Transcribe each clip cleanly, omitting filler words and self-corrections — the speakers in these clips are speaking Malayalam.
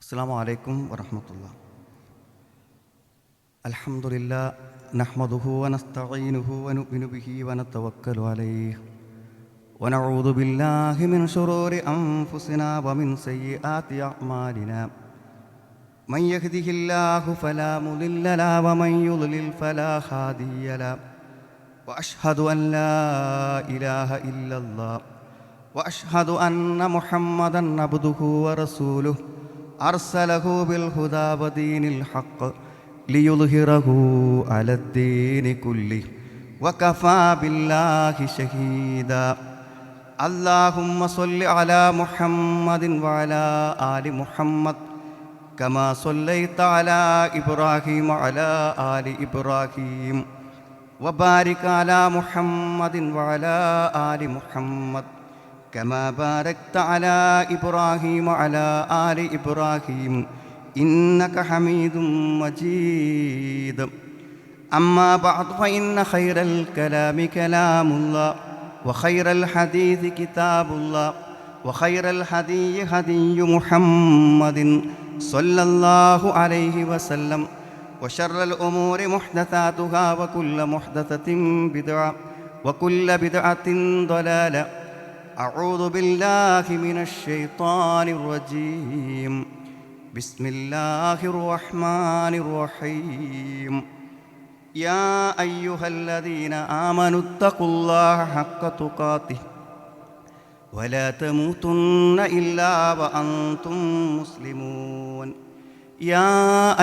السلام عليكم ورحمة الله. الحمد لله نحمده ونستعينه ونؤمن به ونتوكل عليه ونعوذ بالله من شرور أنفسنا ومن سيئات أعمالنا. من يهده الله فلا مضل له ومن يضلل فلا هادي له. وأشهد أن لا إله إلا الله وأشهد أن محمدًا عبده ورسوله أرسله بالهدى ودين الحق ليظهره على الدين كله وكفى بالله شهيدا. اللهم صل على محمد وعلى آل محمد كما صليت على إبراهيم وعلى آل إبراهيم وبارك على محمد وعلى آل محمد كما باركت على إبراهيم وعلى آل إبراهيم إنك حميد مجيد. أما بعد فإن خير الكلام كلام الله وخير الحديث كتاب الله وخير الهدي هدي محمد صلى الله عليه وسلم وشر الأمور محدثاتها وكل محدثة بدعة وكل بدعة ضلالة. أعوذ بالله من الشيطان الرجيم. بسم الله الرحمن الرحيم. يا أيها الذين آمنوا اتقوا الله حق تقاته ولا تموتن إلا وأنتم مسلمون. يا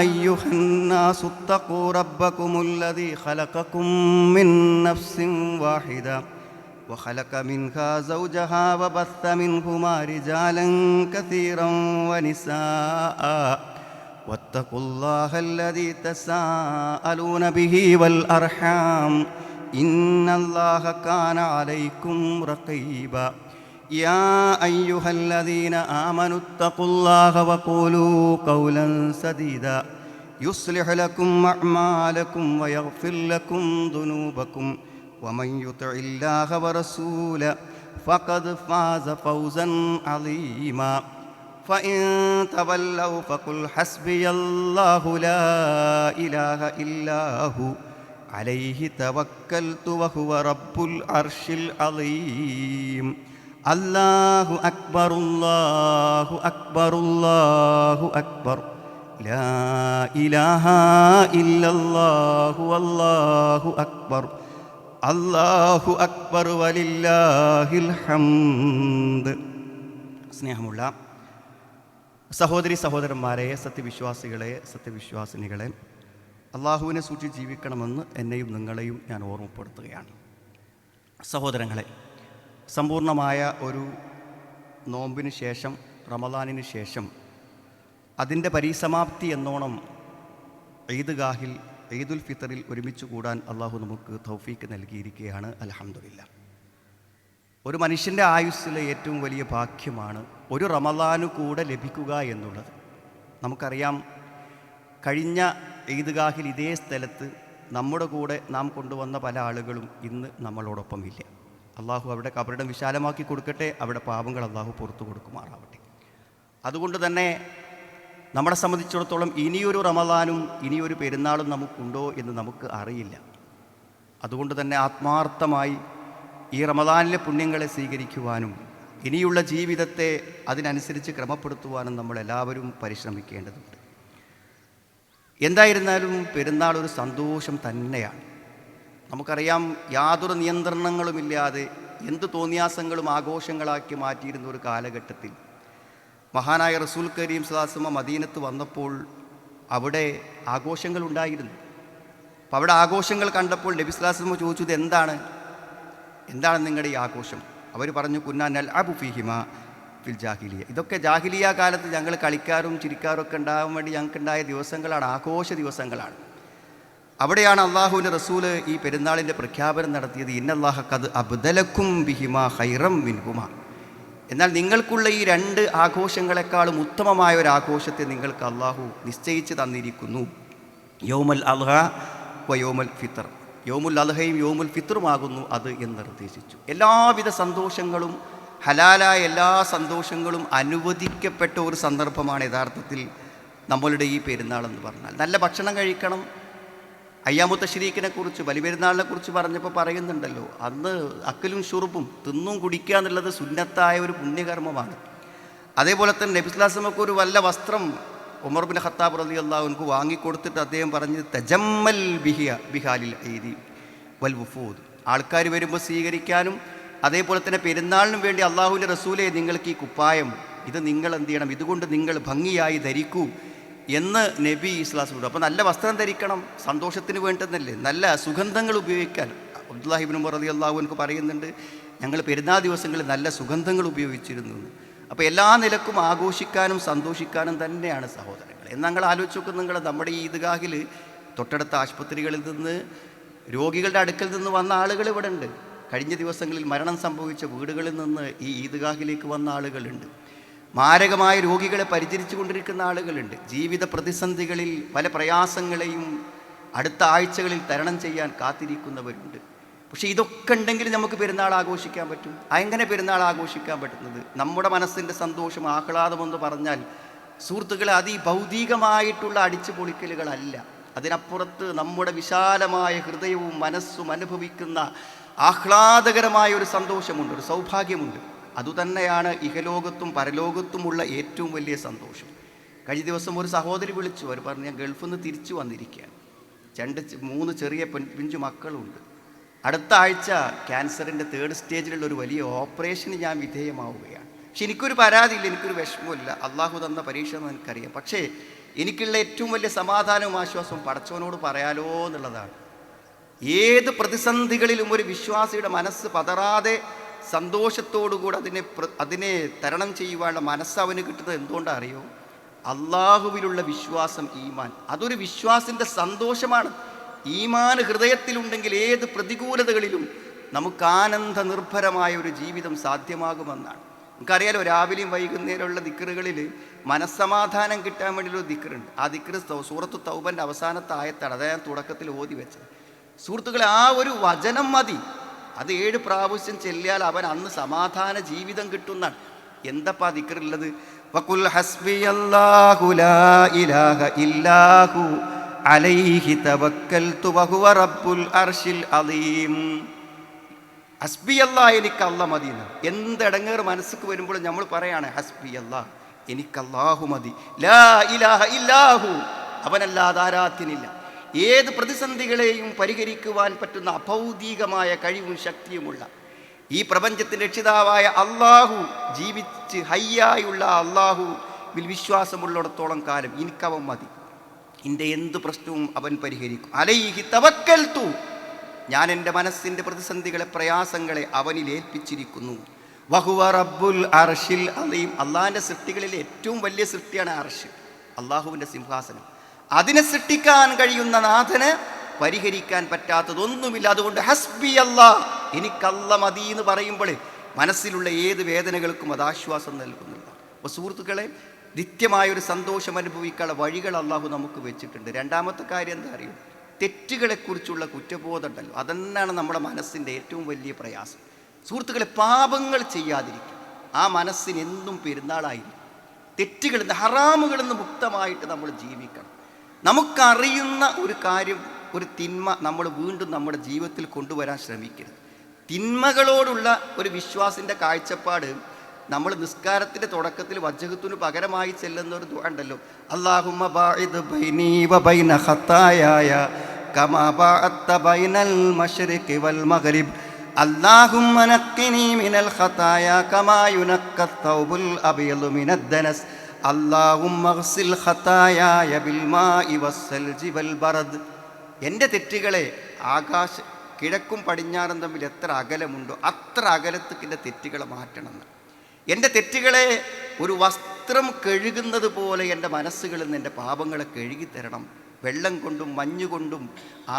أيها الناس اتقوا ربكم الذي خلقكم من نفس واحدة وخلق منها زوجها وبث منهما رجالا كثيرا ونساء واتقوا الله الذي تساءلون به والأرحام إن الله كان عليكم رقيبا. يا أيها الذين آمنوا اتقوا الله وقولوا قولا سديدا يصلح لكم أعمالكم ويغفر لكم ذنوبكم ومن يطع الله ورسوله فقد فاز فوزا عظيما. فإن تولوا فقل حسبي الله لا إله إلا هو عليه توكلت وهو رب العرش العظيم. الله أكبر الله أكبر الله أكبر لا إله إلا الله والله أكبر അല്ലാഹു അക്ബർ വലില്ലാഹിൽ ഹംദ്. സ്നേഹമുള്ള സഹോദരി സഹോദരന്മാരെ, സത്യവിശ്വാസികളെ, സത്യവിശ്വാസിനികളെ, അള്ളാഹുവിനെ സൂക്ഷിച്ച് ജീവിക്കണമെന്ന് എന്നെയും നിങ്ങളെയും ഞാൻ ഓർമ്മപ്പെടുത്തുകയാണ്. സഹോദരങ്ങളെ, സമ്പൂർണമായ ഒരു നോമ്പിന് ശേഷം, റമദാനിന് ശേഷം, അതിൻ്റെ പരിസമാപ്തി എന്നോണം ഈദ്ഗാഹിൽ ഈദുൽ ഫിത്തറിൽ ഒരുമിച്ച് കൂടാൻ അള്ളാഹു നമുക്ക് തൗഫീക്ക് നൽകിയിരിക്കുകയാണ്. അൽഹംദുലില്ലാ. ഒരു മനുഷ്യൻ്റെ ആയുസ്സിലെ ഏറ്റവും വലിയ ഭാഗ്യമാണ് ഒരു റമദാനു കൂടെ ലഭിക്കുക എന്നുള്ളത്. നമുക്കറിയാം, കഴിഞ്ഞ ഈദ്ഗാഹിൽ ഇതേ സ്ഥലത്ത് നമ്മുടെ കൂടെ നാം കൊണ്ടുവന്ന പല ആളുകളും ഇന്ന് നമ്മളോടൊപ്പം ഇല്ല. അള്ളാഹു അവിടെ കബറിടം വിശാലമാക്കി കൊടുക്കട്ടെ, അവിടെ പാപങ്ങൾ അള്ളാഹു പുറത്തു കൊടുക്കുമാറാവട്ടെ. അതുകൊണ്ട് തന്നെ നമ്മളെ സംബന്ധിച്ചിടത്തോളം ഇനിയൊരു റമദാനും ഇനിയൊരു പെരുന്നാളും നമുക്കുണ്ടോ എന്ന് നമുക്ക് അറിയില്ല. അതുകൊണ്ട് തന്നെ ആത്മാർത്ഥമായി ഈ റമദാനിലെ പുണ്യങ്ങളെ സ്വീകരിക്കുവാനും ഇനിയുള്ള ജീവിതത്തെ അതിനനുസരിച്ച് ക്രമപ്പെടുത്തുവാനും നമ്മളെല്ലാവരും പരിശ്രമിക്കേണ്ടതുണ്ട്. എന്തായിരുന്നാലും പെരുന്നാൾ ഒരു സന്തോഷം തന്നെയാണ്. നമുക്കറിയാം, യാതൊരു നിയന്ത്രണങ്ങളുമില്ലാതെ എന്ത് തോന്നിയാസങ്ങളും ആഘോഷങ്ങളാക്കി മാറ്റിയിരുന്ന ഒരു കാലഘട്ടത്തിൽ മഹാനായ റസൂൽ കരീം സ്വല്ലല്ലാഹു അലൈഹി വസല്ലം മദീനത്ത് വന്നപ്പോൾ അവിടെ ആഘോഷങ്ങളുണ്ടായിരുന്നു. അപ്പോൾ അവിടെ ആഘോഷങ്ങൾ കണ്ടപ്പോൾ നബി സ്വല്ലല്ലാഹു അലൈഹി വസല്ലം ചോദിച്ചു, ഇത് എന്താണ് നിങ്ങളുടെ ഈ ആഘോഷം? അവർ പറഞ്ഞു, കുന്നാ നൽഅബു ഫീഹിമാ ഫിൽ ജാഹിലിയ. ഇതൊക്കെ ജാഹിലിയ കാലത്ത് ഞങ്ങൾ കളിക്കാരും ചിരിക്കാരും ഒക്കെ ഉണ്ടാകാൻ വേണ്ടി ഞങ്ങൾക്കുണ്ടായ ദിവസങ്ങളാണ്, ആഘോഷ ദിവസങ്ങളാണ്. അവിടെയാണ് അള്ളാഹുവിൻ്റെ റസൂല് ഈ പെരുന്നാളിൻ്റെ പ്രഖ്യാപനം നടത്തിയത്. ഇന്നല്ലാഹ ഖദ് അബ്ദലക്കും ബിഹിമാ ഖൈറം മിൻഹുമാ. എന്നാൽ നിങ്ങൾക്കുള്ള ഈ രണ്ട് ആഘോഷങ്ങളെക്കാളും ഉത്തമമായ ഒരു ആഘോഷത്തെ നിങ്ങൾക്ക് അള്ളാഹു നിശ്ചയിച്ച് തന്നിരിക്കുന്നു. യൗമുൽ അദ്ഹ വ യൗമുൽ ഫിത്തർ. യൗമുൽ അദ്ഹയും യൗമുൽ ഫിത്തറുമാകുന്നു അത് എന്ന് നിർദ്ദേശിച്ചു. എല്ലാവിധ സന്തോഷങ്ങളും ഹലാലായ എല്ലാ സന്തോഷങ്ങളും അനുവദിക്കപ്പെട്ട ഒരു സന്ദർഭമാണ് യഥാർത്ഥത്തിൽ നമ്മളുടെ ഈ പെരുന്നാളെന്ന് പറഞ്ഞാൽ. നല്ല ഭക്ഷണം കഴിക്കണം. അയ്യാമു തശ്രീഖിനെ കുറിച്ച്, ബലിപെരുന്നാളിനെ കുറിച്ച് പറഞ്ഞപ്പോൾ പറയുന്നുണ്ടല്ലോ, അന്ന് അക്കലും ഷുറുബും, തിന്നും കുടിക്കുക എന്നുള്ളത് സുന്നത്തായ ഒരു പുണ്യകർമ്മമാണ്. അതേപോലെ തന്നെ നബി സ്വല്ലല്ലാഹു അലൈഹി വസല്ലമക്ക് ഒരു വല്ല വസ്ത്രം ഉമർ ബിൻ ഖത്താബ് റളിയല്ലാഹു അൻഹു വാങ്ങിക്കൊടുത്തിട്ട് അദ്ദേഹം പറഞ്ഞത് തജമ്മൽ ബിഹാലിൽ ഈദി വൽ വുഫൂദ്, ആൾക്കാർ വരുമ്പോൾ സ്വീകരിക്കാനും അതേപോലെ തന്നെ പെരുന്നാളിനും വേണ്ടി അള്ളാഹുവിൻ്റെ റസൂലെ നിങ്ങൾക്ക് ഈ കുപ്പായം ഇത് നിങ്ങൾ എന്ത് ചെയ്യണം, ഇതുകൊണ്ട് നിങ്ങൾ ഭംഗിയായി ധരിക്കൂ എന്ന് നബി ഇസ്ലാം. അപ്പോൾ നല്ല വസ്ത്രം ധരിക്കണം, സന്തോഷത്തിന് വേണ്ടുന്നല്ലേ, നല്ല സുഗന്ധങ്ങൾ ഉപയോഗിക്കാൻ. അബ്ദുല്ലാഹി ഇബ്നു ഉമർ റളിയല്ലാഹു അൻഹു പറയുന്നുണ്ട്, ഞങ്ങൾ പെരുന്നാൾ ദിവസങ്ങളിൽ നല്ല സുഗന്ധങ്ങൾ ഉപയോഗിച്ചിരുന്നു. അപ്പോൾ എല്ലാ നിലക്കും ആഘോഷിക്കാനും സന്തോഷിക്കാനും തന്നെയാണ് സഹോദരങ്ങൾ. എന്ന് ഞങ്ങൾ ആലോചിച്ച് നോക്കും, നമ്മുടെ ഈ ഈദ്ഗാഹിൽ തൊട്ടടുത്ത ആശുപത്രികളിൽ നിന്ന്, രോഗികളുടെ അടുക്കൽ നിന്ന് വന്ന ആളുകൾ ഇവിടെ ഉണ്ട്. കഴിഞ്ഞ ദിവസങ്ങളിൽ മരണം സംഭവിച്ച വീടുകളിൽ നിന്ന് ഈ ഈദ്ഗാഹിലേക്ക് വന്ന ആളുകളുണ്ട്. മാരകമായ രോഗികളെ പരിചരിച്ചു കൊണ്ടിരിക്കുന്ന ആളുകളുണ്ട്. ജീവിത പ്രതിസന്ധികളിൽ പല പ്രയാസങ്ങളെയും അടുത്ത ആഴ്ചകളിൽ തരണം ചെയ്യാൻ കാത്തിരിക്കുന്നവരുണ്ട്. പക്ഷേ ഇതൊക്കെ ഉണ്ടെങ്കിൽ നമുക്ക് പെരുന്നാൾ ആഘോഷിക്കാൻ പറ്റും. എങ്ങനെ പെരുന്നാൾ ആഘോഷിക്കാൻ പറ്റുന്നത്? നമ്മുടെ മനസ്സിൻ്റെ സന്തോഷം, ആഹ്ലാദമെന്ന് പറഞ്ഞാൽ സുഹൃത്തുക്കളെ, അതിഭൗതികമായിട്ടുള്ള അടിച്ചു പൊളിക്കലുകളല്ല. അതിനപ്പുറത്ത് നമ്മുടെ വിശാലമായ ഹൃദയവും മനസ്സും അനുഭവിക്കുന്ന ആഹ്ലാദകരമായ ഒരു സന്തോഷമുണ്ട്, ഒരു സൗഭാഗ്യമുണ്ട്. അതുതന്നെയാണ് ഇഹലോകത്തും പരലോകത്തുമുള്ള ഏറ്റവും വലിയ സന്തോഷം. കഴിഞ്ഞ ദിവസം ഒരു സഹോദരി വിളിച്ചു. അവർ പറഞ്ഞു, ഞാൻ ഗൾഫിൽ നിന്ന് തിരിച്ചു വന്നിരിക്കുകയാണ്, 2-3 ചെറിയ പിഞ്ചു മക്കളുണ്ട്. അടുത്ത ആഴ്ച ക്യാൻസറിൻ്റെ 3rd സ്റ്റേജിലുള്ള ഒരു വലിയ ഓപ്പറേഷന് ഞാൻ വിധേയമാവുകയാണ്. പക്ഷെ എനിക്കൊരു പരാതിയില്ല, എനിക്കൊരു വിഷമമില്ല. അള്ളാഹു തന്ന പരീക്ഷ എന്ന് എനിക്കറിയാം. പക്ഷേ എനിക്കുള്ള ഏറ്റവും വലിയ സമാധാനവും ആശ്വാസവും പടച്ചവനോട് പറയാലോ എന്നുള്ളതാണ്. ഏത് പ്രതിസന്ധികളിലും ഒരു വിശ്വാസിയുടെ മനസ്സ് പതറാതെ സന്തോഷത്തോടുകൂടി അതിനെ തരണം ചെയ്യുവാനുള്ള മനസ്സ് അവന് കിട്ടുന്നത് എന്തുകൊണ്ടാണ് അറിയോ? അള്ളാഹുവിലുള്ള വിശ്വാസം, ഈമാൻ. അതൊരു വിശ്വാസിൻ്റെ സന്തോഷമാണ്. ഈമാൻ ഹൃദയത്തിലുണ്ടെങ്കിൽ ഏത് പ്രതികൂലതകളിലും നമുക്ക് ആനന്ദ നിർഭരമായ ഒരു ജീവിതം സാധ്യമാകുമെന്നാണ്. നമുക്കറിയാലോ, രാവിലെയും വൈകുന്നേരമുള്ള ദിക്റുകളിൽ മനസ്സമാധാനം കിട്ടാൻ വേണ്ടിയുള്ള ദിക്റുണ്ട്. ആ ദിക്റ് സൂറത്തു തൗബൻ്റെ അവസാനത്തെ ആയത്താണ്. അതായത് ഞാൻ തുടക്കത്തിൽ ഓതി വെച്ചത്. സുഹൃത്തുക്കളെ, ആ ഒരു വചനം മതി. അത് 7 പ്രാവശ്യം ചെല്ലിയാൽ അവൻ അന്ന് സമാധാന ജീവിതം കിട്ടുന്നതാണ്. എന്തപ്പാ ദിക്റുള്ളത്? വഖുൽ ഹസ്ബിയല്ലാഹു ലാ ഇലാഹ ഇല്ലാഹു അലൈഹി തവക്കൽതു വഹുവ റബ്ബുൽ അർശിൽ അദീം. ഹസ്ബി അല്ലാഹ്, എനിക്ക് അല്ലാഹ് മതി. എന്തെടങ്ങേറ് മനസ്സിക്ക് വരുമ്പോഴും നമ്മൾ പറയാണ് ഹസ്ബി അല്ലാഹ്, എനിക്ക് അല്ലാഹു മതി. ലാ ഇലാഹ ഇല്ലാഹു, അവനല്ലാതെ ആരാധ്യനില്ല. ഏത് പ്രതിസന്ധികളെയും പരിഹരിക്കുവാൻ പറ്റുന്ന അഭൗതികമായ കഴിവും ശക്തിയുമുള്ള ഈ പ്രപഞ്ചത്തിൻ്റെ രക്ഷിതാവായ അള്ളാഹു, ജീവിച്ച് ഹയ്യായുള്ള അള്ളാഹുവിൽ വിശ്വാസമുള്ളിടത്തോളം കാലം എനിക്കവൻ മതി. എൻ്റെ എന്ത് പ്രശ്നവും അവൻ പരിഹരിക്കും. അലൈഹി തവക്കൽതു, ഞാൻ എൻ്റെ മനസ്സിൻ്റെ പ്രതിസന്ധികളെ, പ്രയാസങ്ങളെ അവനിൽ ഏൽപ്പിച്ചിരിക്കുന്നു. വഹുവ റബ്ബുൽ അർശിൽ അദീം, അള്ളാഹിൻ്റെ സൃഷ്ടികളിലെ ഏറ്റവും വലിയ സൃഷ്ടിയാണ് അർശ്, അള്ളാഹുവിൻ്റെ സിംഹാസനം. അതിനെ സൃഷ്ടിക്കാൻ കഴിയുന്ന നാഥന് പരിഹരിക്കാൻ പറ്റാത്തതൊന്നുമില്ല. അതുകൊണ്ട് ഹസ്ബി അല്ലാഹ്, എനിക്കല്ല മതി എന്ന് പറയുമ്പോൾ മനസ്സിലുള്ള ഏത് വേദനകൾക്കും അത് ആശ്വാസം നൽകുന്നില്ല. അപ്പോൾ സുഹൃത്തുക്കളെ, നിത്യമായൊരു സന്തോഷം അനുഭവിക്കാനുള്ള വഴികൾ അള്ളാഹു നമുക്ക് വെച്ചിട്ടുണ്ട്. രണ്ടാമത്തെ കാര്യം എന്താ അറിയും? തെറ്റുകളെക്കുറിച്ചുള്ള കുറ്റബോധം ഉണ്ടല്ലോ, അതന്നെയാണ് നമ്മുടെ മനസ്സിൻ്റെ ഏറ്റവും വലിയ പ്രയാസം. സുഹൃത്തുക്കളെ, പാപങ്ങൾ ചെയ്യാതിരിക്കും ആ മനസ്സിന് എന്നും പെരുന്നാളായിരിക്കും. തെറ്റുകളിൽ നിന്ന്, ഹറാമുകളിൽ നിന്ന് മുക്തമായിട്ട് നമ്മൾ ജീവിക്കണം. നമുക്കറിയുന്ന ഒരു കാര്യം, ഒരു തിന്മ നമ്മൾ വീണ്ടും നമ്മുടെ ജീവിതത്തിൽ കൊണ്ടുവരാൻ ശ്രമിക്കരുത്. തിന്മകളോടുള്ള ഒരു വിശ്വാസിൻ്റെ കാഴ്ചപ്പാട് നമ്മൾ നിസ്കാരത്തിൻ്റെ തുടക്കത്തിൽ വജ്ഹത്തുന് പകരമായി ചെല്ലുന്ന ഒരു ദുആ ഉണ്ടല്ലോ, അല്ലാഹുമ്മ ബാഇദ് ബൈനി വ ബൈന ഖതായായ കമാ ബഅത്ത ബൈനൽ മശ്രിഖി വൽ മഗ്രിബ് അല്ലാഹുമ്മ നഖ്നി മിനൽ ഖതായ കമാ യുനഖ്ഖത് തൗബുൽ അബയദു മിനദ് ദനസ് അല്ലാഹുമ്മ ഗ്സിൽ ഖതായായ ബിൽ മാഇ വസ്സൽജി വൽ ബറദ്. എൻ്റെ തെറ്റുകളെ കിഴക്കും പടിഞ്ഞാറും തമ്മിൽ എത്ര അകലമുണ്ടോ അത്ര അകലത്തേക്ക് എൻ്റെ തെറ്റുകളെ മാറ്റണം. എൻ്റെ തെറ്റുകളെ ഒരു വസ്ത്രം കഴുകുന്നത് പോലെ എൻ്റെ മനസ്സുകളിൽ നിന്ന് എൻ്റെ പാപങ്ങളെ കഴുകിത്തരണം. വെള്ളം കൊണ്ടും മഞ്ഞുകൊണ്ടും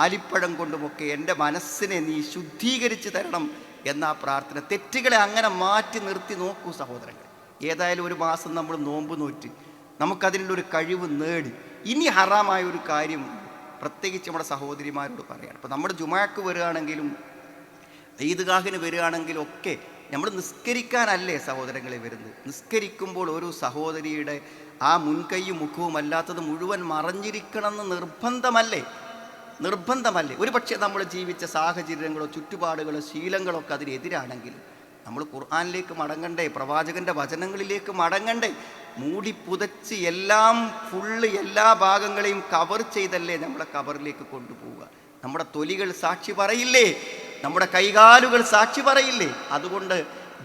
ആലിപ്പഴം കൊണ്ടുമൊക്കെ എൻ്റെ മനസ്സിനെ നീ ശുദ്ധീകരിച്ച് തരണം എന്നാ പ്രാർത്ഥന. തെറ്റുകളെ അങ്ങനെ മാറ്റി നിർത്തി നോക്കൂ സഹോദരങ്ങൾ. ഏതായാലും ഒരു മാസം നമ്മൾ നോമ്പ് നോറ്റ് നമുക്കതിനുള്ളൊരു കഴിവ് നേടി ഇനി ഹറാമായ ഒരു കാര്യം പ്രത്യേകിച്ച് നമ്മുടെ സഹോദരിമാരോട് പറയാണ്. അപ്പോൾ നമ്മുടെ ജുമാക്ക് വരികയാണെങ്കിലും ഈദ്ഗാഹിന് വരികയാണെങ്കിലും ഒക്കെ നമ്മൾ നിസ്കരിക്കാനല്ലേ സഹോദരങ്ങളെ വരുന്നത്? നിസ്കരിക്കുമ്പോൾ ഒരു സഹോദരിയുടെ ആ മുൻകൈയും മുഖവും അല്ലാത്തത് മുഴുവൻ മറഞ്ഞിരിക്കണമെന്ന് നിർബന്ധമല്ലേ? ഒരു പക്ഷേ നമ്മൾ ജീവിച്ച സാഹചര്യങ്ങളോ ചുറ്റുപാടുകളോ ശീലങ്ങളോ ഒക്കെ അതിനെതിരാണെങ്കിൽ നമ്മൾ ഖുർആനിലേക്ക് മടങ്ങണ്ടേ? പ്രവാചകൻ്റെ വചനങ്ങളിലേക്ക് മടങ്ങണ്ടേ? മൂടി പുതച്ച് എല്ലാം എല്ലാ ഭാഗങ്ങളെയും കവർ ചെയ്തല്ലേ നമ്മളെ കബറിലേക്ക് കൊണ്ടുപോവുക? നമ്മുടെ തൊലികൾ സാക്ഷി പറയില്ലേ? നമ്മുടെ കൈകാലുകൾ സാക്ഷി പറയില്ലേ? അതുകൊണ്ട്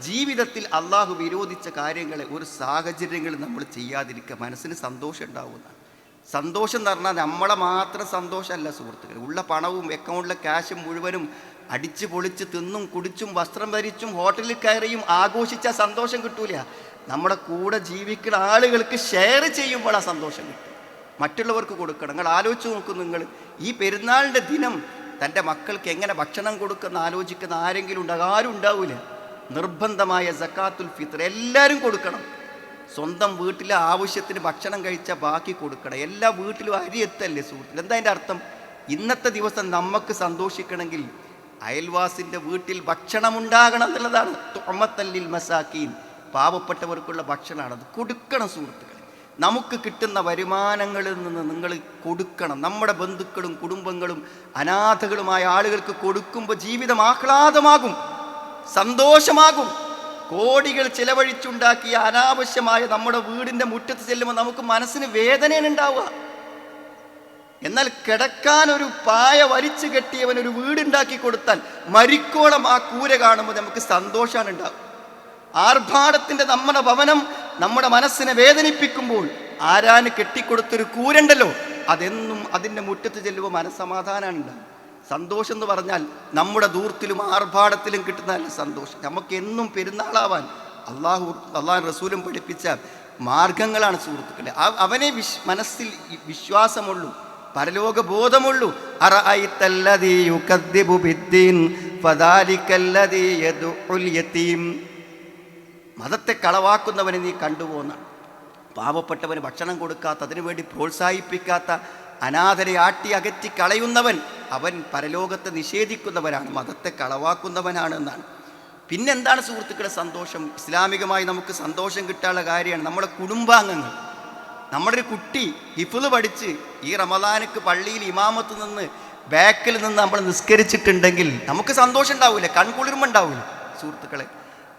ജീവിതത്തിൽ അള്ളാഹു വിരോധിച്ച കാര്യങ്ങളെ ഒരു സാഹചര്യങ്ങളിൽ നമ്മൾ ചെയ്യാതിരിക്കുക. മനസ്സിന് സന്തോഷം ഉണ്ടാവുന്ന സന്തോഷം എന്ന് പറഞ്ഞാൽ നമ്മളെ മാത്രം സന്തോഷമല്ല സുഹൃത്തുക്കൾ. ഉള്ള പണവും അക്കൗണ്ടിലെ ക്യാഷും മുഴുവനും അടിച്ചു പൊളിച്ച് തിന്നും കുടിച്ചും വസ്ത്രം ധരിച്ചും ഹോട്ടലിൽ കയറിയും ആഘോഷിച്ച സന്തോഷം കിട്ടൂല. നമ്മുടെ കൂടെ ജീവിക്കുന്ന ആളുകൾക്ക് ഷെയർ ചെയ്യുമ്പോൾ ആ സന്തോഷം കിട്ടും. മറ്റുള്ളവർക്ക് കൊടുക്കണം. നിങ്ങൾ ആലോചിച്ച് നോക്കും, നിങ്ങൾ ഈ പെരുന്നാളിൻ്റെ ദിനം തൻ്റെ മക്കൾക്ക് എങ്ങനെ ഭക്ഷണം കൊടുക്കുന്ന ആലോചിക്കുന്ന ആരെങ്കിലും ഉണ്ടാകും? ആരും ഉണ്ടാവില്ല. നിർബന്ധമായ സക്കാത്തുൽ ഫിത്ർ എല്ലാവരും കൊടുക്കണം. സ്വന്തം വീട്ടിലെ ആവശ്യത്തിന് ഭക്ഷണം കഴിച്ചാൽ ബാക്കി കൊടുക്കണം. എല്ലാ വീട്ടിലും അരി എത്തല്ലേ സുഹൃത്തുക്കൾ? എന്താ അതിൻ്റെ അർത്ഥം? ഇന്നത്തെ ദിവസം നമുക്ക് സന്തോഷിക്കണമെങ്കിൽ അയൽവാസിൻ്റെ വീട്ടിൽ ഭക്ഷണം ഉണ്ടാകണം എന്നുള്ളതാണ്. തുഅമത്തല്ലിൽ മസാക്കീൻ, പാവപ്പെട്ടവർക്കുള്ള ഭക്ഷണമാണ്. അത് കൊടുക്കണം സുഹൃത്തുക്കളെ. നമുക്ക് കിട്ടുന്ന വരുമാനങ്ങളിൽ നിന്ന് നിങ്ങൾ കൊടുക്കണം. നമ്മുടെ ബന്ധുക്കളും കുടുംബങ്ങളും അനാഥകളുമായ ആളുകൾക്ക് കൊടുക്കുമ്പോൾ ജീവിതം ആഹ്ലാദമാകും, സന്തോഷമാകും. കോടികൾ ചിലവഴിച്ചുണ്ടാക്കിയ അനാവശ്യമായ നമ്മുടെ വീടിൻ്റെ മുറ്റത്ത് ചെല്ലുമ്പോൾ നമുക്ക് മനസ്സിന് വേദനയാണ് ഉണ്ടാവുക. എന്നാൽ കിടക്കാൻ ഒരു പായ വലിച്ചു കെട്ടിയവൻ ഒരു വീടുണ്ടാക്കി കൊടുത്താൽ മരിക്കോളം ആ കൂര കാണുമ്പോൾ നമുക്ക് സന്തോഷമാണ് ഉണ്ടാവുക. ആർഭാടത്തിൻ്റെ നമ്മുടെ ഭവനം നമ്മുടെ മനസ്സിനെ വേദനിപ്പിക്കുമ്പോൾ ആരാന് കെട്ടിക്കൊടുത്തൊരു കൂരുണ്ടല്ലോ, അതെന്നും അതിൻ്റെ മുറ്റത്ത് ചെല്ലുമ്പോൾ മനസ്സമാധാനമാണ് ഉണ്ടാവും. സന്തോഷം എന്ന് പറഞ്ഞാൽ നമ്മുടെ ദൂർത്തിലും ആർഭാടത്തിലും കിട്ടുന്ന നല്ല സന്തോഷം. നമുക്ക് എന്നും പെരുന്നാളാവാൻ അള്ളാഹു റസൂലും പഠിപ്പിച്ച മാർഗങ്ങളാണ് സുഹൃത്തുക്കളെ. അവനെ മനസ്സിൽ വിശ്വാസമുള്ളൂ, പരലോക ബോധമുള്ളൂ. മതത്തെ കളവാക്കുന്നവനെ നീ കണ്ടുപോകുന്നാണ്. പാവപ്പെട്ടവന് ഭക്ഷണം കൊടുക്കാത്ത, അതിനുവേണ്ടി പ്രോത്സാഹിപ്പിക്കാത്ത, അനാഥരെ ആട്ടി അകറ്റി കളയുന്നവൻ അവൻ പരലോകത്തെ നിഷേധിക്കുന്നവനാണ്, മതത്തെ കളവാക്കുന്നവനാണ് എന്നാണ്. പിന്നെന്താണ് സുഹൃത്തുക്കളെ സന്തോഷം? ഇസ്ലാമികമായി നമുക്ക് സന്തോഷം കിട്ടാനുള്ള കാര്യമാണ് നമ്മുടെ കുടുംബാംഗങ്ങൾ. നമ്മുടെ ഒരു കുട്ടി ഹിഫ്ള് പഠിച്ച് ഈ റമദാനക്ക് പള്ളിയിൽ ഇമാമത്ത് നിന്ന് ബാക്കിൽ നിന്ന് നമ്മൾ നിസ്കരിച്ചിട്ടുണ്ടെങ്കിൽ നമുക്ക് സന്തോഷം ഉണ്ടാവില്ല, കൺകുളിർമ ഉണ്ടാവില്ല സുഹൃത്തുക്കളെ.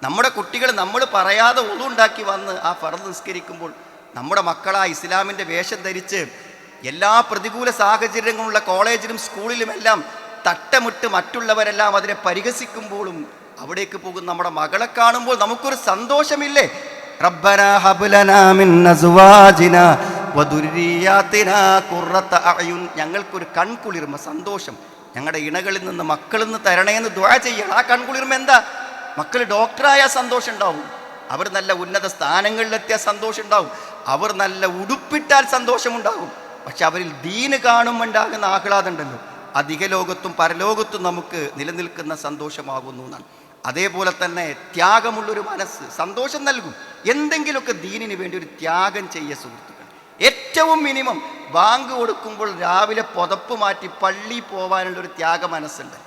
നമ്മുടെ കുട്ടികൾ നമ്മൾ പറയാതെ ഒന്നുണ്ടാക്കി വന്ന് ആ ഫർദ് നിസ്കരിക്കുമ്പോൾ നമ്മുടെ മക്കളാ ഇസ്ലാമിൻ്റെ വേഷം ധരിച്ച് എല്ലാ പ്രതികൂല സാഹചര്യങ്ങളുള്ള കോളേജിലും സ്കൂളിലുമെല്ലാം തട്ടമിട്ട് മറ്റുള്ളവരെല്ലാം അതിനെ പരിഹസിക്കുമ്പോഴും അവിടേക്ക് പോകുന്ന നമ്മുടെ മകളെ കാണുമ്പോൾ നമുക്കൊരു സന്തോഷമില്ലേ? റബ്ബനാ ഹബ്ലനാ മിൻ അസ്വാജിനാ വദുർരിയാതിനാ ഖുർറത അഅ്യുൻ, ഞങ്ങൾക്കൊരു കൺകുളിർമ, സന്തോഷം ഞങ്ങളുടെ ഇണകളിൽ നിന്ന് മക്കളിൽ നിന്ന് തരണേന്ന് ദുആ ചെയ്യണം. ആ കൺകുളിർമ എന്താ? മക്കൾ ഡോക്ടറായ സന്തോഷം ഉണ്ടാവും, അവർ നല്ല ഉന്നത സ്ഥാനങ്ങളിലെത്തിയ സന്തോഷം ഉണ്ടാവും, അവർ നല്ല ഉടുപ്പിട്ടാൽ സന്തോഷമുണ്ടാകും. പക്ഷെ അവരിൽ ദീന് കാണുമ്പോൾ ഉണ്ടാകുന്ന ആഹ്ലാദം ഉണ്ടല്ലോ, അധിക ലോകത്തും പരലോകത്തും നമുക്ക് നിലനിൽക്കുന്ന സന്തോഷമാകുന്നു എന്നാണ്. അതേപോലെ തന്നെ ത്യാഗമുള്ളൊരു മനസ്സ് സന്തോഷം നൽകും. എന്തെങ്കിലുമൊക്കെ ദീനിന് വേണ്ടി ഒരു ത്യാഗം ചെയ്യ സുഹൃത്തുക്കൾ. ഏറ്റവും മിനിമം ബാങ്ക് കൊടുക്കുമ്പോൾ രാവിലെ പുതപ്പ് മാറ്റി പള്ളിയിൽ പോകാനുള്ളൊരു ത്യാഗ മനസ്സുണ്ട്.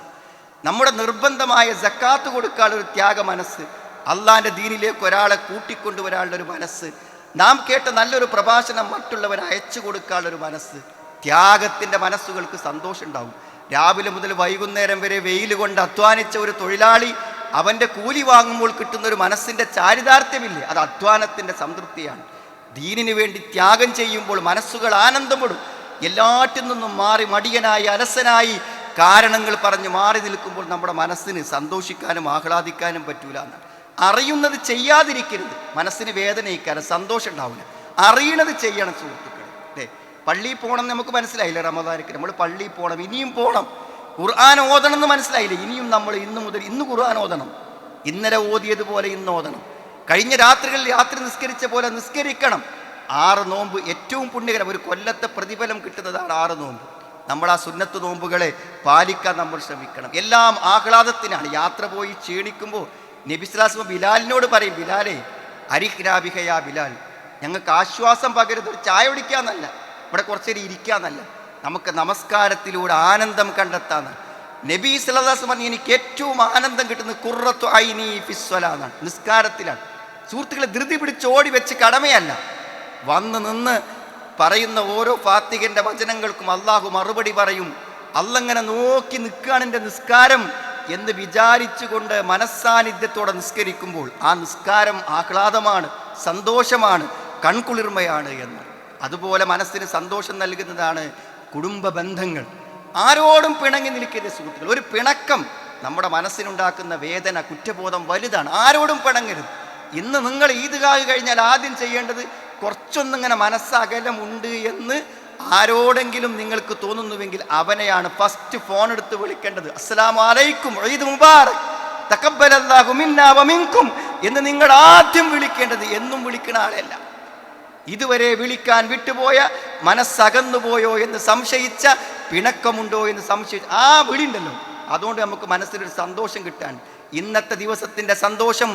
നമ്മുടെ നിർബന്ധമായ സക്കാത്ത് കൊടുക്കാനുള്ളൊരു ത്യാഗ മനസ്സ്, അള്ളാൻ്റെ ദീനിലേക്ക് ഒരാളെ കൂട്ടിക്കൊണ്ടുവരാനുള്ളൊരു മനസ്സ്, നാം കേട്ട നല്ലൊരു പ്രഭാഷണം മറ്റുള്ളവരെ അയച്ചു കൊടുക്കാനുള്ളൊരു മനസ്സ്, ത്യാഗത്തിൻ്റെ മനസ്സുകൾക്ക് സന്തോഷം ഉണ്ടാവും. രാവിലെ മുതൽ വൈകുന്നേരം വരെ വെയിൽ കൊണ്ട് അധ്വാനിച്ച ഒരു തൊഴിലാളി അവൻ്റെ കൂലി വാങ്ങുമ്പോൾ കിട്ടുന്നൊരു മനസ്സിൻ്റെ ചാരിതാർത്ഥ്യമില്ലേ? അത് അധ്വാനത്തിൻ്റെ സംതൃപ്തിയാണ്. ദീനിന് വേണ്ടി ത്യാഗം ചെയ്യുമ്പോൾ മനസ്സുകൾ ആനന്ദപ്പെടും. എല്ലാറ്റിൽ നിന്നും മാറി മടിയനായി അലസനായി കാരണങ്ങൾ പറഞ്ഞ് മാറി നിൽക്കുമ്പോൾ നമ്മുടെ മനസ്സിന് സന്തോഷിക്കാനും ആഹ്ലാദിക്കാനും പറ്റൂല എന്നാണ്. അറിയുന്നത് ചെയ്യാതിരിക്കരുത്, മനസ്സിന് വേദനയിക്കാനും സന്തോഷം ഉണ്ടാവില്ല. അറിയണത് ചെയ്യണം സുഹൃത്തുക്കളെ. അല്ലേ, പള്ളിയിൽ പോകണം നമുക്ക് മനസ്സിലായില്ല, റമദാനിക്ക് നമ്മൾ പള്ളിയിൽ പോകണം, ഇനിയും പോകണം. ഖുർആൻ ഓതണം എന്ന് മനസ്സിലായില്ല, ഇനിയും നമ്മൾ ഇന്ന് ഖുർആൻ ഓതണം. ഇന്നലെ ഓതിയതുപോലെ ഇന്ന് ഓതണം. കഴിഞ്ഞ രാത്രികളിൽ രാത്രി നിസ്കരിച്ച പോലെ നിസ്കരിക്കണം. 6 നോമ്പ് ഏറ്റവും പുണ്യകരം, ഒരു കൊല്ലത്തെ പ്രതിഫലം കിട്ടുന്നതാണ് 6 നോമ്പ്. നമ്മൾ ആ സുന്നത്ത് നോമ്പുകളെ പാലിക്കാൻ നമ്മൾ ശ്രമിക്കണം. എല്ലാം ആഹ്ലാദത്തിനാണ്. യാത്ര പോയി ക്ഷീണിക്കുമ്പോൾ നബി സ്വല്ലല്ലാഹു അലൈഹി വസല്ലം ബിലാലിനോട് പറയും, ബിലാലേ അരിഹ്നാബിഹയാ ബിലാൽ, ഞങ്ങൾക്ക് ആശ്വാസം പകരുന്നത് ഒരു ചായ കുടിക്കാന്നല്ല, ഇവിടെ കുറച്ചേരം ഇരിക്കാന്നല്ല, നമുക്ക് നമസ്കാരത്തിലൂടെ ആനന്ദം കണ്ടെത്താന്ന്. നബി സല്ലല്ലാഹു അലൈഹി വസല്ലം പറഞ്ഞു, എനിക്ക് ഏറ്റവും ആനന്ദം കിട്ടുന്നത് ഖുർറത്തു ഐനി ഫിസ്വലാ എന്നാണ്, നിസ്കാരത്തിലാണ്. സുഹൃത്തുക്കളെ, ധൃതി പിടിച്ച് ഓടി വെച്ച് കടമയല്ല, വന്ന് നിന്ന് പറയുന്ന ഓരോ ഫാത്തിഹന്റെ വചനങ്ങൾക്കും അള്ളാഹു മറുപടി പറയും. അള്ളങ്ങനെ നോക്കി നിൽക്കുകയാണ് എൻ്റെ നിസ്കാരം എന്ന് വിചാരിച്ചുകൊണ്ട് മനസ്സാന്നിധ്യത്തോടെ നിസ്കരിക്കുമ്പോൾ ആ നിസ്കാരം ആഹ്ലാദമാണ്, സന്തോഷമാണ്, കൺകുളിർമയാണ് എന്ന്. അതുപോലെ മനസ്സിന് സന്തോഷം നൽകുന്നതാണ് കുടുംബ ബന്ധങ്ങൾ. ആരോടും പിണങ്ങി നിൽക്കരുത് സുഹൃത്തുക്കൾ. ഒരു പിണക്കം നമ്മുടെ മനസ്സിനുണ്ടാക്കുന്ന വേദന, കുറ്റബോധം വലുതാണ്. ആരോടും പിണങ്ങരുത്. ഇന്ന് നിങ്ങൾ ഈദ്ഗാഹ് കഴിഞ്ഞാൽ ആദ്യം ചെയ്യേണ്ടത് കുറച്ചൊന്നിങ്ങനെ മനസ്സകലമുണ്ട് എന്ന് ആരോടെങ്കിലും നിങ്ങൾക്ക് തോന്നുന്നുവെങ്കിൽ അവനെയാണ് ഫസ്റ്റ് ഫോൺ എടുത്ത് വിളിക്കേണ്ടത്. അസ്സലാമു അലൈക്കും, ഈദ് മുബാറക്, തഖബ്ബലല്ലാഹു മിന്നാ വമിൻകും എന്ന് നിങ്ങൾ ആദ്യം വിളിക്കേണ്ടത്. എന്നും വിളിക്കുന്ന ആളല്ല. ഇതുവരെ വിളിക്കാൻ വിട്ടുപോയ, മനസ്സകന്നുപോയോ എന്ന് സംശയിച്ച, പിണക്കമുണ്ടോ എന്ന് സംശയിച്ച ആ വിളിയുണ്ടല്ലോ, അതുകൊണ്ട് നമുക്ക് മനസ്സിലൊരു സന്തോഷം കിട്ടാൻ. ഇന്നത്തെ ദിവസത്തിൻ്റെ സന്തോഷം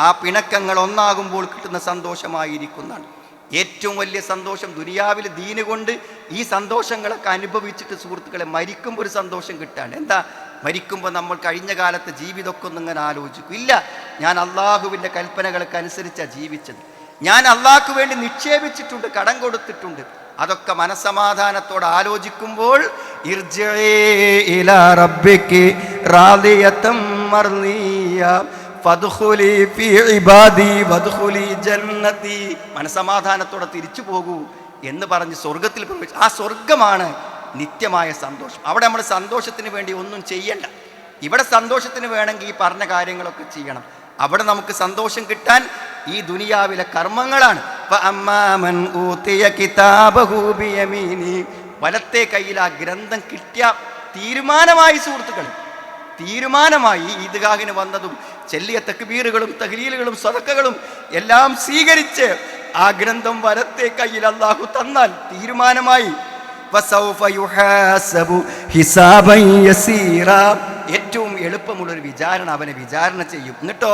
ആ പിണക്കങ്ങൾ ഒന്നാകുമ്പോൾ കിട്ടുന്ന സന്തോഷമായിരിക്കുന്നതാണ്. ഏറ്റവും വലിയ സന്തോഷം ദുനിയാവിൽ ദീന് കൊണ്ട് ഈ സന്തോഷങ്ങളൊക്കെ അനുഭവിച്ചിട്ട് സുഹൃത്തുക്കളെ മരിക്കുമ്പോൾ ഒരു സന്തോഷം കിട്ടാൻ. എന്താ? മരിക്കുമ്പോൾ നമ്മൾ കഴിഞ്ഞ കാലത്തെ ജീവിതമൊക്കെ ഒന്നിങ്ങനെ ആലോചിക്കും. ഇല്ല, ഞാൻ അള്ളാഹുവിൻ്റെ കൽപ്പനകൾക്ക് അനുസരിച്ചാണ് ജീവിച്ചത്, ഞാൻ അള്ളാഹ്ക്ക് വേണ്ടി നിക്ഷേപിച്ചിട്ടുണ്ട്, കടം കൊടുത്തിട്ടുണ്ട്. അതൊക്കെ മനസ്സമാധാനത്തോടെ ആലോചിക്കുമ്പോൾ മനസ്സമാധാനത്തോടെ തിരിച്ചു പോകൂ എന്ന് പറഞ്ഞ് സ്വർഗത്തിൽ പ്രവേശിച്ചു. ആ സ്വർഗമാണ് നിത്യമായ സന്തോഷം. അവിടെ നമ്മൾ സന്തോഷത്തിന് വേണ്ടി ഒന്നും ചെയ്യണ്ട. ഇവിടെ സന്തോഷത്തിന് വേണമെങ്കിൽ ഈ പറഞ്ഞ കാര്യങ്ങളൊക്കെ ചെയ്യണം. അവിടെ നമുക്ക് സന്തോഷം കിട്ടാൻ ഈ ദുനിയാവിലെ കർമ്മങ്ങളാണ്. വലത്തെ കയ്യിൽ ആ ഗ്രന്ഥം കിട്ടിയ തീരുമാനമായി സുഹൃത്തുക്കൾ, തീരുമാനമായി. ഈദ്ഗാഹിന് വന്നതും ചെല്ലിയ തക്ബീറുകളും തഹ്ലീലുകളും സദഖകളും എല്ലാം സ്വീകരിച്ച് ആ ഗ്രന്ഥം വലത്തെ കയ്യിൽ അല്ലാഹു തന്നാൽ തീരുമാനമായി. ഏറ്റവും എളുപ്പമുള്ളൊരു വിചാരണ അവനെ വിചാരണ ചെയ്യും. എന്നിട്ടോ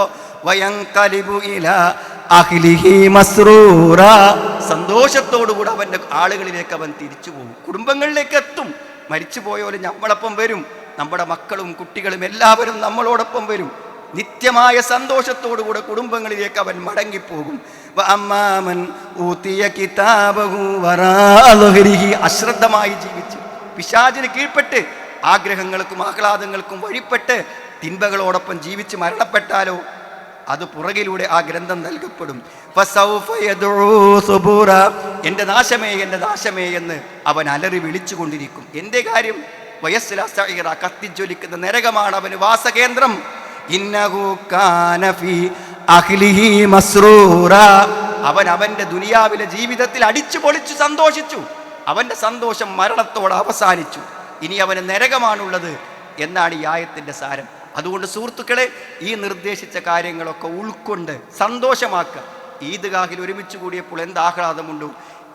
സന്തോഷത്തോടുകൂടി അവൻ്റെ ആളുകളിലേക്ക് അവൻ തിരിച്ചു പോകും, കുടുംബങ്ങളിലേക്ക് എത്തും. മരിച്ചു പോയോലും നമ്മളൊപ്പം വരും, നമ്മുടെ മക്കളും കുട്ടികളും എല്ലാവരും നമ്മളോടൊപ്പം വരും. നിത്യമായ സന്തോഷത്തോടുകൂടെ കുടുംബങ്ങളിലേക്ക് അവൻ മടങ്ങിപ്പോകും. അശ്രദ്ധമായി ജീവിച്ച് പിശാചിന് കീഴ്പ്പെട്ട് ആഗ്രഹങ്ങൾക്കും ആഹ്ലാദങ്ങൾക്കും വഴിപ്പെട്ട് തിന്മകളോടൊപ്പം ജീവിച്ച് മരണപ്പെട്ടാലോ അത് പുറകിലൂടെ ആ ഗ്രന്ഥം നൽകപ്പെടും. എൻ്റെ നാശമേ, എൻ്റെ നാശമേ എന്ന് അവൻ അലറി വിളിച്ചുകൊണ്ടിരിക്കും. എൻ്റെ കാര്യം കത്തിജ്വലിക്കുന്ന നരകമാണ് അവന് വാസകേന്ദ്രം. അവൻ അവൻ്റെ ദുനിയാവിലെ ജീവിതത്തിൽ അടിച്ചു പൊളിച്ചു സന്തോഷിച്ചു. അവൻ്റെ സന്തോഷം മരണത്തോടെ അവസാനിച്ചു. ഇനി അവന് നരകമാണുള്ളത് എന്നാണ് ഈ ആയത്തിൻ്റെ സാരം. അതുകൊണ്ട് സുഹൃത്തുക്കളെ, ഈ നിർദ്ദേശിച്ച കാര്യങ്ങളൊക്കെ ഉൾക്കൊണ്ട് സന്തോഷമാക്കുക. ഈദ്ഗാഹിൽ ഒരുമിച്ച് കൂടിയപ്പോൾ എന്ത് ആഹ്ലാദമുണ്ടോ,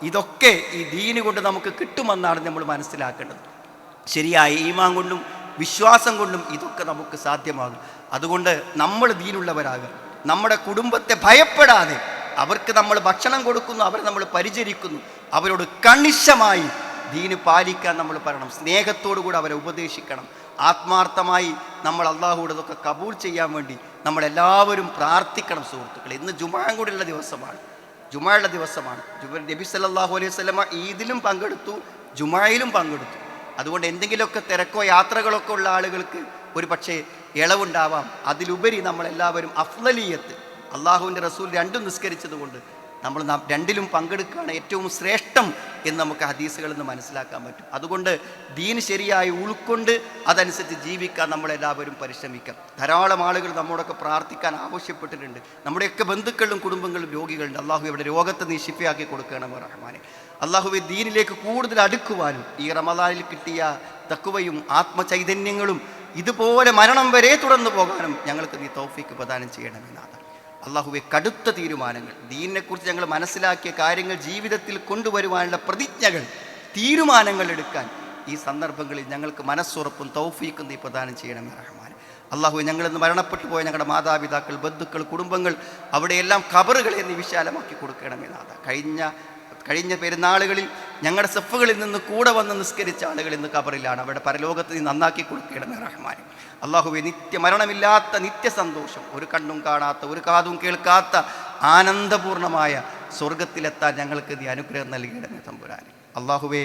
ഇതൊക്കെ ഈ ദീന് കൊണ്ട് നമുക്ക് കിട്ടുമെന്നാണ് നമ്മൾ മനസ്സിലാക്കേണ്ടത്. ശരിയായ ഈമാൻ കൊണ്ടും വിശ്വാസം കൊണ്ടും ഇതൊക്കെ നമുക്ക് സാധ്യമാകും. അതുകൊണ്ട് നമ്മൾ ദീനുള്ളവരാകുക. നമ്മുടെ കുടുംബത്തെ ഭയപ്പെടാതെ അവർക്ക് നമ്മൾ ഭക്ഷണം കൊടുക്കുന്നു, അവരെ നമ്മൾ പരിചരിക്കുന്നു, അവരോട് കണിശമായി ദീന് പാലിക്കാൻ നമ്മൾ പറയണം. സ്നേഹത്തോടുകൂടി അവരെ ഉപദേശിക്കണം. ആത്മാർത്ഥമായി നമ്മൾ അള്ളാഹുവിടെ ഇതൊക്കെ കബൂൽ ചെയ്യാൻ വേണ്ടി നമ്മളെല്ലാവരും പ്രാർത്ഥിക്കണം സുഹൃത്തുക്കളെ. ഇന്ന് ജുമുഅ കൂടിയുള്ള ദിവസമാണ്, ജുമുഅയുടെ ദിവസമാണ്. നബി സല്ലല്ലാഹു അലൈഹി വസല്ലമ ഈദിലും പങ്കെടുത്തു, ജുമുഅയിലും പങ്കെടുത്തു. അതുകൊണ്ട് എന്തെങ്കിലുമൊക്കെ തിരക്കോ യാത്രകളൊക്കെ ഉള്ള ആളുകൾക്ക് ഒരു പക്ഷേ ഇളവുണ്ടാവാം. അതിലുപരി നമ്മളെല്ലാവരും അഫ്ളലിയത്ത്, അള്ളാഹുവിൻ്റെ റസൂൽ രണ്ടും നിസ്കരിച്ചതുകൊണ്ട് നമ്മൾ രണ്ടിലും പങ്കെടുക്കുകയാണ് ഏറ്റവും ശ്രേഷ്ഠം എന്ന് നമുക്ക് ഹദീസുകളിൽ നിന്ന് മനസ്സിലാക്കാൻ പറ്റും. അതുകൊണ്ട് ദീൻ ശരിയായി ഉൾക്കൊണ്ട് അതനുസരിച്ച് ജീവിക്കാൻ നമ്മളെല്ലാവരും പരിശ്രമിക്കാം. ധാരാളം ആളുകൾ നമ്മോടൊക്കെ പ്രാർത്ഥിക്കാൻ ആവശ്യപ്പെട്ടിട്ടുണ്ട്. നമ്മുടെയൊക്കെ ബന്ധുക്കളും കുടുംബങ്ങളും രോഗികളുണ്ട്. അള്ളാഹു ഇവിടെ രോഗത്തെ നീ ശിഫയാക്കി കൊടുക്കണം റഹ്മാനെ. അള്ളാഹുവെ ദീനിലേക്ക് കൂടുതൽ അടുക്കുവാനും ഈ റമദാനിൽ കിട്ടിയ തഖ്വയും ആത്മചൈതന്യങ്ങളും ഇതുപോലെ മരണം വരെ തുടർന്നു പോകാനും ഞങ്ങൾക്ക് നീ തൗഫീക്ക് പ്രദാനം ചെയ്യണമെന്നാണ്. അള്ളാഹുവെ കടുത്ത തീരുമാനങ്ങൾ, ദീനിനെക്കുറിച്ച് ഞങ്ങൾ മനസ്സിലാക്കിയ കാര്യങ്ങൾ ജീവിതത്തിൽ കൊണ്ടുവരുവാനുള്ള പ്രതിജ്ഞകൾ, തീരുമാനങ്ങൾ എടുക്കാൻ ഈ സന്ദർഭങ്ങളിൽ ഞങ്ങൾക്ക് മനസ്സുറപ്പും തൗഫീക്കും നീ പ്രദാനം ചെയ്യണമേ റഹ്മാൻ. അള്ളാഹുവെ ഞങ്ങളിന്ന് മരണപ്പെട്ടു പോയ ഞങ്ങളുടെ മാതാപിതാക്കൾ, ബന്ധുക്കൾ, കുടുംബങ്ങൾ, അവിടെയെല്ലാം ഖബറുകളെ നീ വിശാലമാക്കി കൊടുക്കണമെന്നാണ്. കഴിഞ്ഞ കഴിഞ്ഞ പെരുന്നാളുകളിൽ ഞങ്ങളുടെ സഫുകളിൽ നിന്ന് കൂടെ വന്ന് നിസ്കരിച്ച ആളുകൾ ഇന്ന് ഖബറിലാണ്. അവരുടെ പരലോകത്ത് നീ നന്നാക്കി കൊടുക്കണമേ റഹ്മാൻ. അള്ളാഹുവെ, മരണമില്ലാത്ത നിത്യസന്തോഷം, ഒരു കണ്ണും കാണാത്ത ഒരു കാതും കേൾക്കാത്ത ആനന്ദപൂർണമായ സ്വർഗത്തിലെത്താൻ ഞങ്ങൾക്ക് നീ അനുഗ്രഹം നൽകിയിടമേ തമ്പുരാൻ. അള്ളാഹുവെ,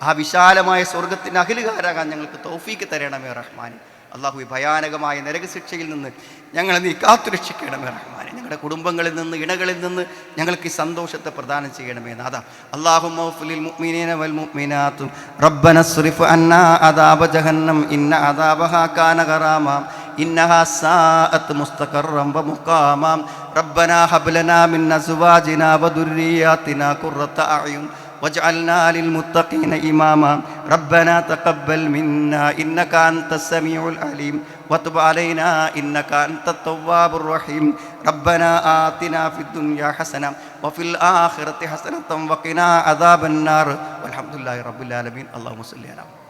ആ വിശാലമായ സ്വർഗത്തിന് അഖിലുകാരാകാൻ ഞങ്ങൾക്ക് തൗഫീക്ക് തരണമേ റഹ്മാൻ. അള്ളാഹുവെ, ഭയാനകമായ നരകശിക്ഷയിൽ നിന്ന് ഞങ്ങളെ നീ കാത്തുരക്ഷിക്കണമേ റഹ്മാനെ. ഞങ്ങളുടെ കുടുംബങ്ങളിൽ നിന്ന്, ഇണകളിൽ നിന്ന് ഞങ്ങൾക്ക് ഈ സന്തോഷത്തെ പ്രദാനം ചെയ്യണമേ നാഥ. അല്ലാഹുമ്മ ഗ്ഫിർ മുഅ്മിനീന വൽ മുഅ്മിനാത്ത് റബ്ബന സ്രിഫ് അന്നാ അദാബ ജഹന്നം ഇന്ന അദാബഹാ കാന ഗറാമ ഇന്നഹാ സാഅത് മുസ്തഖറൻ വ മുഖാമ റബ്ബനാ ഹബ് ലനാ മിൻ അസ്വാജിനാ വ ദുർരിയാതിനാ ഖുർറത അഅ്യുൻ واجعلنا للمتقين إماما ربنا تقبل منا إنك أنت السميع العليم وتب علينا إنك أنت التواب الرحيم ربنا آتنا في الدنيا حسنة وفي الآخرة حسنة وقنا عذاب النار والحمد لله رب العالمين اللهم صل على محمد.